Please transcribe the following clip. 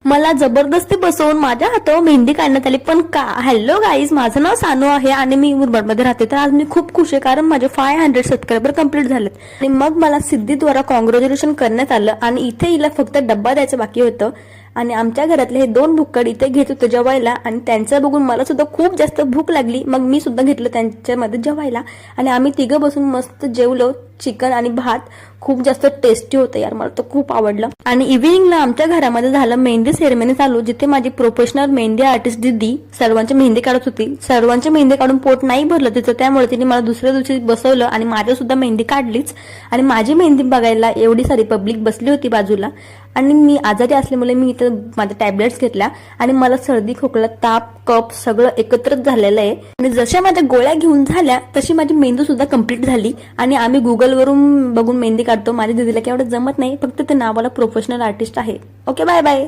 मला जबरदस्ती बसवून माझ्या हातावर मेहंदी काढण्यात आली. पण का? हॅलो गाईज, माझं नाव सानू आहे आणि मी मुरबाडमध्ये राहते. तर आज मी खूप खुश आहे कारण माझे 500 सबस्क्रायबर कंप्लीट झालेत. आणि मग मला सिद्धीद्वारा कॉंग्रॅच्युलेशन करण्यात आलं आणि इथे हिला फक्त डब्बा द्यायचं बाकी होतं. आणि आमच्या घरातले हे 2 भुक्कड इथे घेत होते जेवायला आणि त्यांचं बघून मला सुद्धा खूप जास्त भूक लागली. मग मी सुद्धा घेतलं त्यांच्यामध्ये जेवायला आणि आम्ही तिघं बसून मस्त जेवलो. चिकन आणि भात खूप जास्त टेस्टी होतं यार, मला तर खूप आवडलं. आणि इव्हिनिंगला आमच्या घरामध्ये झालं मेहंदी सेरेमनी चालू, जिथे माझी प्रोफेशनल मेहंदी आर्टिस्ट दीदी सर्वांची मेहंदी काढत होती. सर्वांची मेहंदी काढून पोट नाही भरलं तिचं, त्यामुळे तिने मला दुसऱ्या दिवशी बसवलं आणि माझ्या सुद्धा मेहंदी काढलीच. आणि माझी मेहंदी बघायला एवढी सारी पब्लिक बसली होती बाजूला. आणि मी आजारी असल्यामुळे मी इथं माझ्या टॅबलेट्स घेतल्या आणि मला सर्दी, खोकला, ताप, कफ सगळं एकत्रच झालेलं आहे. आणि जशा माझ्या गोळ्या घेऊन झाल्या तशी माझी मेहंदी सुद्धा कंप्लीट झाली. आणि आम्ही गुगलवरून बघून मेहंदी काढतो. माझ्या दीदीला काय एवढं जमत नाही, फक्त ते नावाला प्रोफेशनल आर्टिस्ट आहे. Okay, bye bye.